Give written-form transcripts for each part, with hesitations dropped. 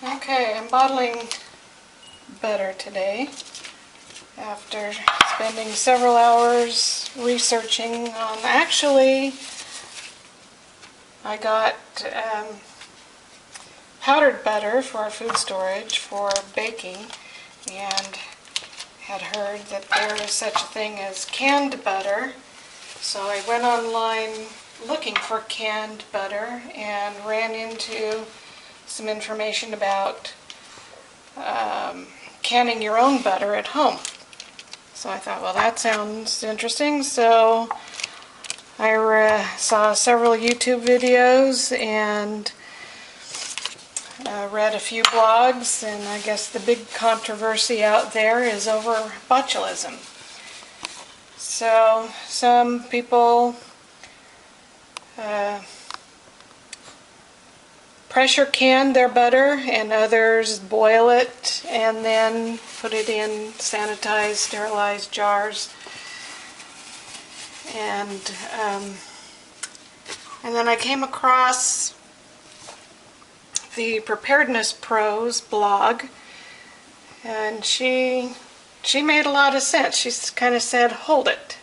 Okay, I'm bottling butter today after spending several hours researching on, actually I got powdered butter for our food storage for baking, and had heard that there is such a thing as canned butter. So I went online looking for canned butter and ran into some information about canning your own butter at home. So I thought, well, that sounds interesting. So I saw several YouTube videos and read a few blogs, and I guess the big controversy out there is over botulism. So some people pressure can their butter, and others boil it and then put it in sanitized, sterilized jars. And then I came across the Preparedness Pros blog, and she made a lot of sense. She kind of said, hold it.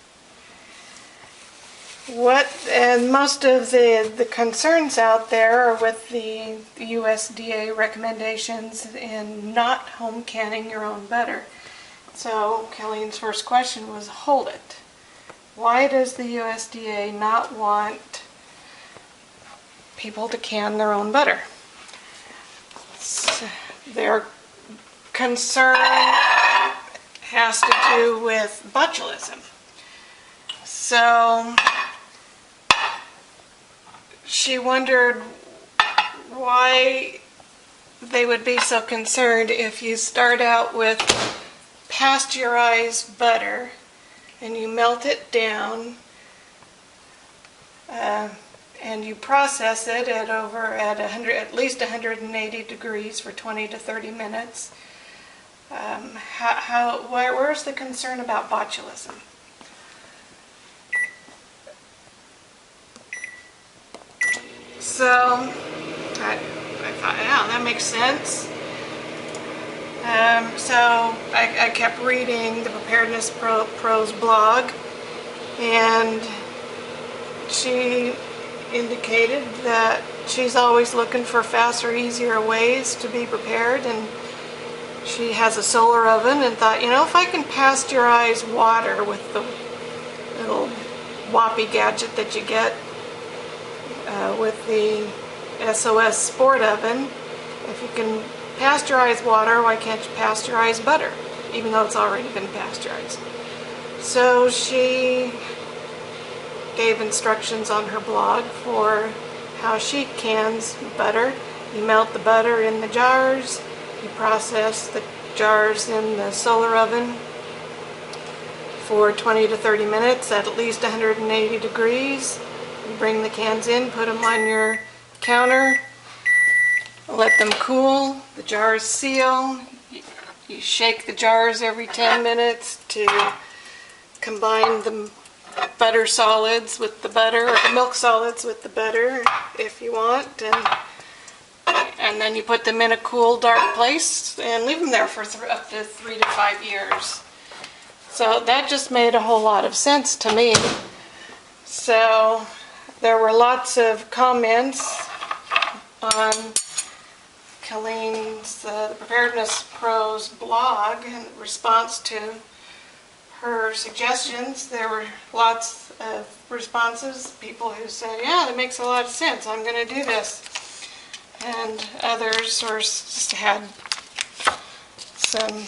And most of the concerns out there are with the USDA recommendations in not home canning your own butter. So Kelleen's first question was, hold it. Why does the USDA not want people to can their own butter? So their concern has to do with botulism. So she wondered why they would be so concerned if you start out with pasteurized butter and you melt it down and you process it at least 180 degrees for 20 to 30 minutes. Where's the concern about botulism? So I thought, yeah, that makes sense. So I kept reading the Preparedness Pros blog, and she indicated that she's always looking for faster, easier ways to be prepared, and she has a solar oven and thought, if I can pasteurize water with the little whoppy gadget that you get with the SOS Sport Oven, if you can pasteurize water, why can't you pasteurize butter, even though it's already been pasteurized? So she gave instructions on her blog for how she cans butter. You melt the butter in the jars, you process the jars in the solar oven for 20 to 30 minutes at least 180 degrees. You bring the cans in, put them on your counter, let them cool, the jars seal. You shake the jars every 10 minutes to combine the butter solids with the butter, or the milk solids with the butter if you want, and then you put them in a cool, dark place and leave them there for up to 3 to 5 years. So that just made a whole lot of sense to me. So there were lots of comments on Kelleen's the Preparedness Pros blog in response to her suggestions. There were lots of responses, people who said, yeah, that makes a lot of sense, I'm going to do this. And others just had some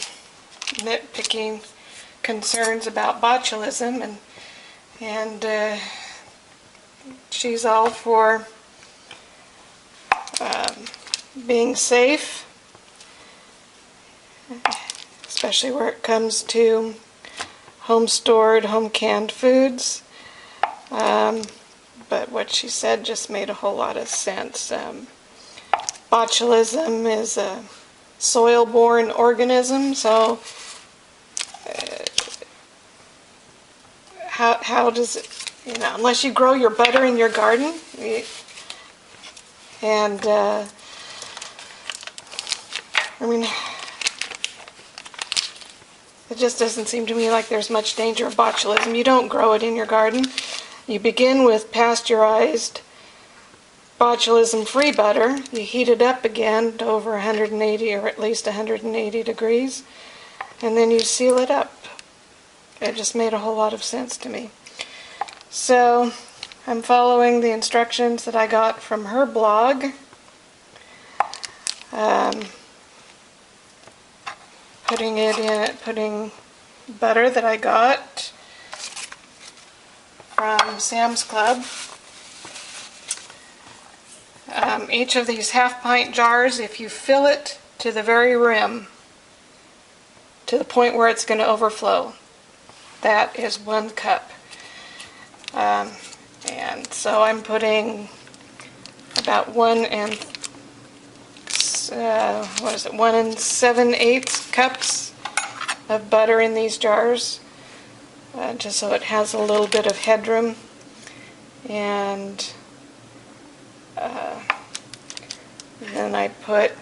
nitpicking concerns about botulism, and she's all for being safe, especially where it comes to home-stored, home-canned foods. But what she said just made a whole lot of sense. Botulism is a soil-borne organism, so how does it, unless you grow your butter in your garden, and I mean, it just doesn't seem to me like there's much danger of botulism. You don't grow it in your garden. You begin with pasteurized botulism-free butter. You heat it up again to over 180 or at least 180 degrees, and then you seal it up. It just made a whole lot of sense to me. So I'm following the instructions that I got from her blog. Putting butter that I got from Sam's Club. Each of these half-pint jars, if you fill it to the very rim, to the point where it's going to overflow, that is 1 cup. And so I'm putting about 1 7/8 cups of butter in these jars, just so it has a little bit of headroom. And then I put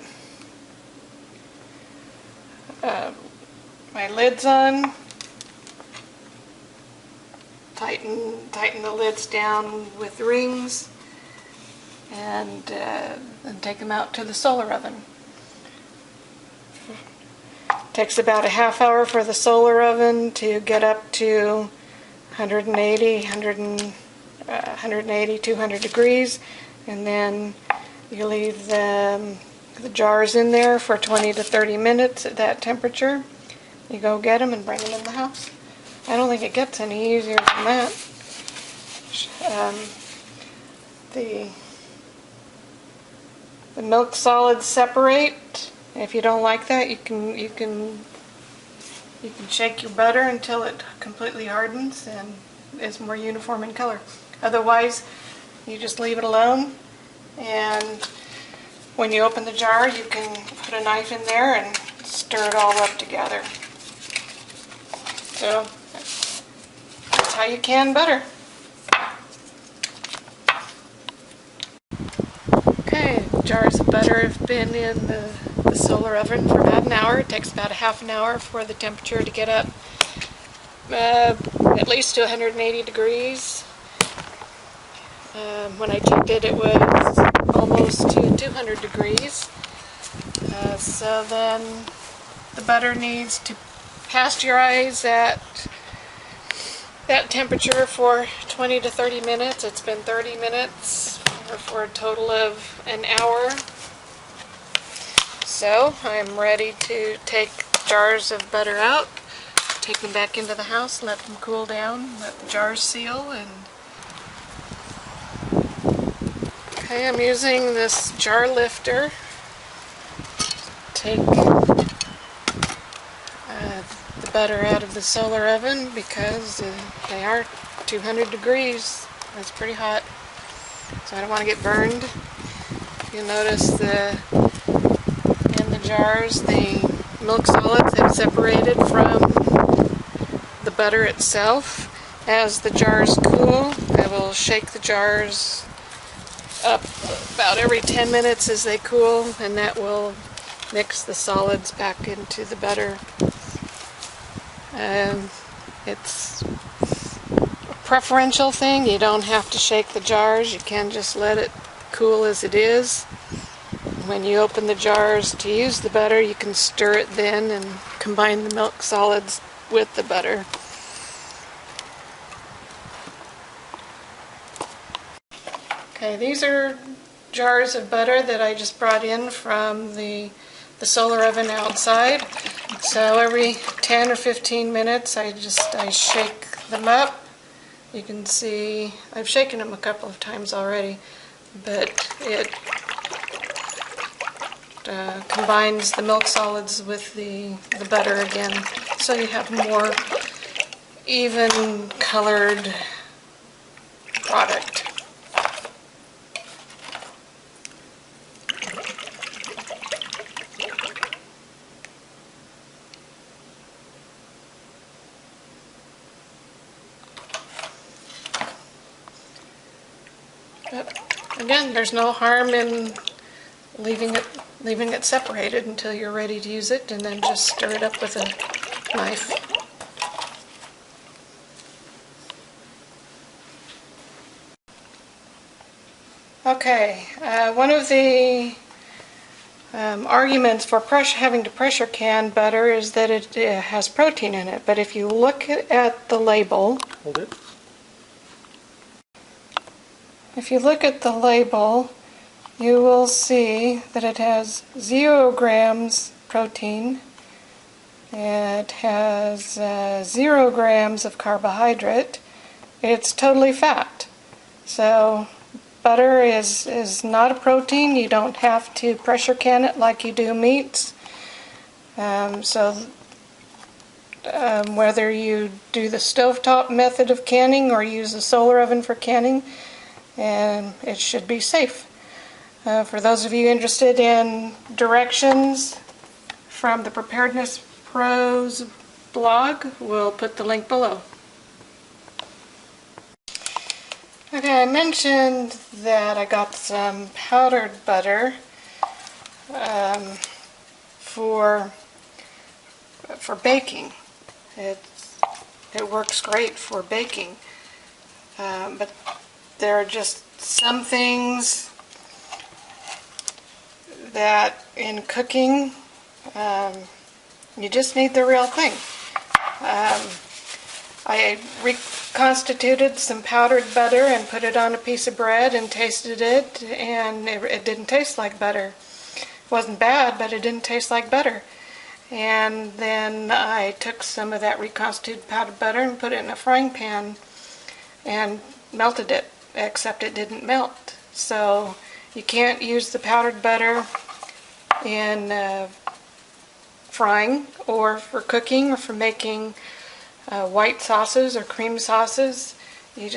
my lids on, tighten the lids down with rings, and take them out to the solar oven. Takes about a half hour for the solar oven to get up to 180, 200 degrees, and then you leave the jars in there for 20 to 30 minutes at that temperature. You go get them and bring them in the house. I don't think it gets any easier than that. The milk solids separate. If you don't like that, you can shake your butter until it completely hardens and is more uniform in color. Otherwise, you just leave it alone, and when you open the jar, you can put a knife in there and stir it all up together. So that's how you can butter. Okay, jars of butter have been in the solar oven for about an hour. It takes about a half an hour for the temperature to get up at least to 180 degrees. When I checked it, it was almost to 200 degrees. So then the butter needs to pasteurize at that temperature for 20 to 30 minutes. It's been 30 minutes for a total of an hour. So I'm ready to take jars of butter out, take them back into the house, let them cool down, let the jars seal, and okay, I'm using this jar lifter. Take the butter out of the solar oven because they are 200 degrees. That's pretty hot, so I don't want to get burned. You'll notice in the jars the milk solids have separated from the butter itself. As the jars cool, I will shake the jars up about every 10 minutes as they cool, and that will mix the solids back into the butter. It's a preferential thing. You don't have to shake the jars. You can just let it cool as it is. When you open the jars to use the butter, you can stir it then and combine the milk solids with the butter. Okay, these are jars of butter that I just brought in from the solar oven outside. So every 10 or 15 minutes I shake them up. You can see I've shaken them a couple of times already, but it combines the milk solids with the butter again, so you have more even colored product. But again, there's no harm in leaving it leaving it separated until you're ready to use it, and then just stir it up with a knife. Okay, one of the arguments for having to pressure can butter is that it has protein in it, but if you look at the label, Hold it. If you look at the label, you will see that it has 0 grams protein. It has 0 grams of carbohydrate. It's totally fat. So butter is not a protein. You don't have to pressure can it like you do meats. Whether you do the stovetop method of canning or use the solar oven for canning, it should be safe. For those of you interested in directions from the Preparedness Pros blog, we'll put the link below. Okay, I mentioned that I got some powdered butter for baking. It works great for baking, but there are just some things that in cooking you just need the real thing. I reconstituted some powdered butter and put it on a piece of bread and tasted it, and it didn't taste like butter. It wasn't bad, but it didn't taste like butter. And then I took some of that reconstituted powdered butter and put it in a frying pan and melted it, except it didn't melt. So you can't use the powdered butter in frying or for cooking or for making white sauces or cream sauces. You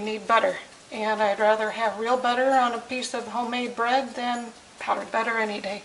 need butter, and I'd rather have real butter on a piece of homemade bread than powdered butter any day.